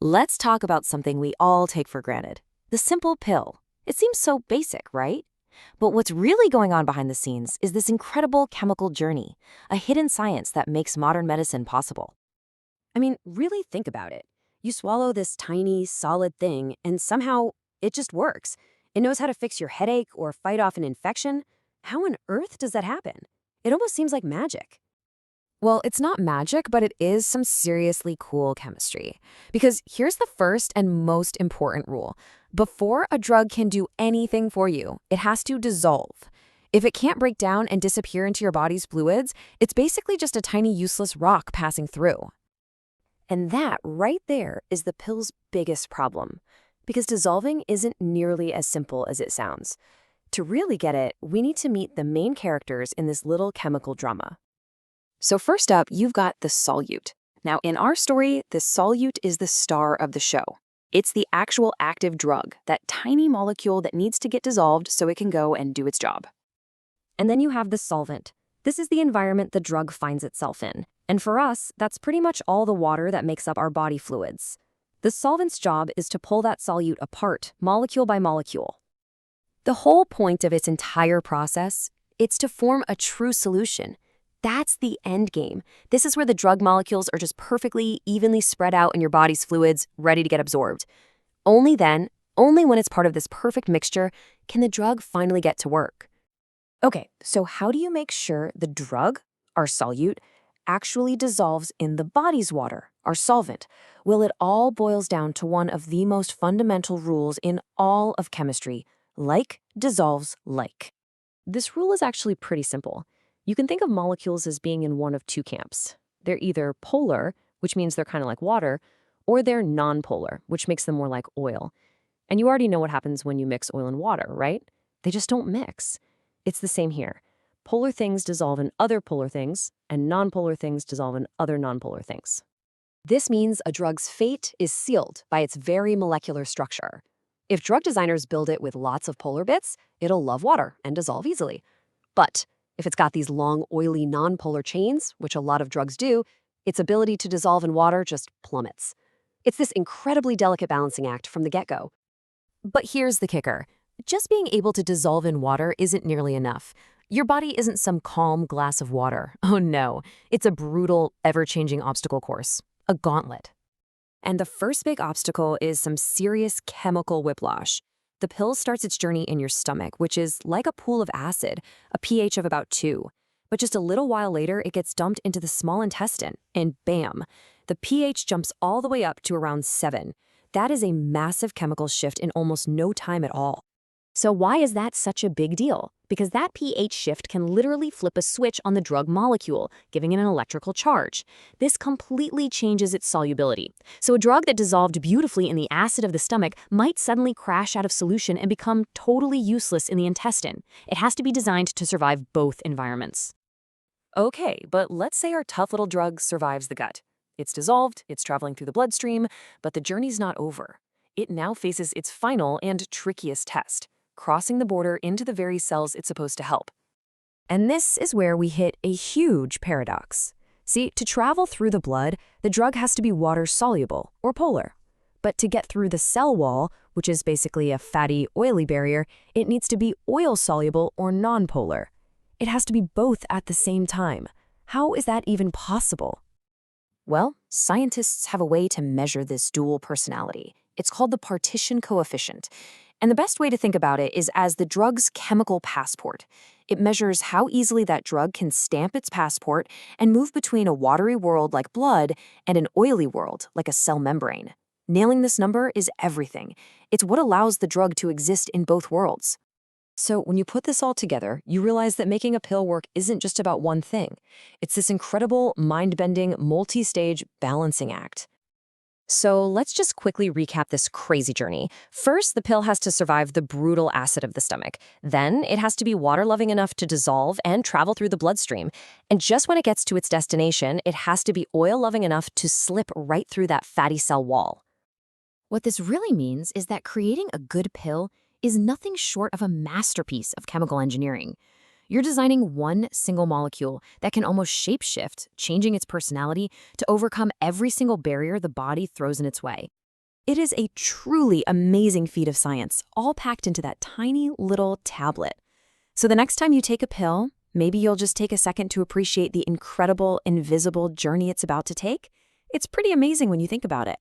Let's talk about something we all take for granted, the simple pill. It seems so basic, right? But what's really going on behind the scenes is this incredible chemical journey, a hidden science that makes modern medicine possible. I mean, really think about it. You swallow this tiny, solid thing, and somehow it just works. It knows how to fix your headache or fight off an infection. How on earth does that happen? It almost seems like magic. Well, it's not magic, but it is some seriously cool chemistry. Because here's the first and most important rule. Before a drug can do anything for you, it has to dissolve. If it can't break down and disappear into your body's fluids, it's basically just a tiny useless rock passing through. And that right there is the pill's biggest problem. Because dissolving isn't nearly as simple as it sounds. To really get it, we need to meet the main characters in this little chemical drama. So first up, you've got the solute. Now, in our story, the solute is the star of the show. It's the actual active drug, that tiny molecule that needs to get dissolved so it can go and do its job. And then you have the solvent. This is the environment the drug finds itself in. And for us, that's pretty much all the water that makes up our body fluids. The solvent's job is to pull that solute apart, molecule by molecule. The whole point of its entire process, it's to form a true solution. That's the end game. This is where the drug molecules are just perfectly, evenly spread out in your body's fluids, ready to get absorbed. Only then, only when it's part of this perfect mixture, can the drug finally get to work. Okay, so how do you make sure the drug, our solute, actually dissolves in the body's water, our solvent? Well, it all boils down to one of the most fundamental rules in all of chemistry: like dissolves like. This rule is actually pretty simple. You can think of molecules as being in one of two camps. They're either polar, which means they're kind of like water, or they're nonpolar, which makes them more like oil. And you already know what happens when you mix oil and water, right? They just don't mix. It's the same here. Polar things dissolve in other polar things, and nonpolar things dissolve in other nonpolar things. This means a drug's fate is sealed by its very molecular structure. If drug designers build it with lots of polar bits, it'll love water and dissolve easily. But if it's got these long, oily, nonpolar chains, which a lot of drugs do, its ability to dissolve in water just plummets. It's this incredibly delicate balancing act from the get-go. But here's the kicker. Just being able to dissolve in water isn't nearly enough. Your body isn't some calm glass of water. Oh no, it's a brutal, ever-changing obstacle course. A gauntlet. And the first big obstacle is some serious chemical whiplash. The pill starts its journey in your stomach, which is like a pool of acid, a pH of about 2. But just a little while later, it gets dumped into the small intestine, and bam, the pH jumps all the way up to around 7. That is a massive chemical shift in almost no time at all. So why is that such a big deal? Because that pH shift can literally flip a switch on the drug molecule, giving it an electrical charge. This completely changes its solubility. So a drug that dissolved beautifully in the acid of the stomach might suddenly crash out of solution and become totally useless in the intestine. It has to be designed to survive both environments. Okay, but let's say our tough little drug survives the gut. It's dissolved, it's traveling through the bloodstream, but the journey's not over. It now faces its final and trickiest test: crossing the border into the very cells it's supposed to help. And this is where we hit a huge paradox. See, to travel through the blood, the drug has to be water-soluble, or polar. But to get through the cell wall, which is basically a fatty, oily barrier, it needs to be oil-soluble or nonpolar. It has to be both at the same time. How is that even possible? Well, scientists have a way to measure this dual personality. It's called the partition coefficient. And the best way to think about it is as the drug's chemical passport. It measures how easily that drug can stamp its passport and move between a watery world like blood and an oily world like a cell membrane. Nailing this number is everything. It's what allows the drug to exist in both worlds. So when you put this all together, you realize that making a pill work isn't just about one thing. It's this incredible, mind-bending, multi-stage balancing act. So let's just quickly recap this crazy journey. First, the pill has to survive the brutal acid of the stomach. Then, it has to be water-loving enough to dissolve and travel through the bloodstream. And just when it gets to its destination, it has to be oil-loving enough to slip right through that fatty cell wall. What this really means is that creating a good pill is nothing short of a masterpiece of chemical engineering. You're designing one single molecule that can almost shapeshift, changing its personality to overcome every single barrier the body throws in its way. It is a truly amazing feat of science, all packed into that tiny little tablet. So the next time you take a pill, maybe you'll just take a second to appreciate the incredible, invisible journey it's about to take. It's pretty amazing when you think about it.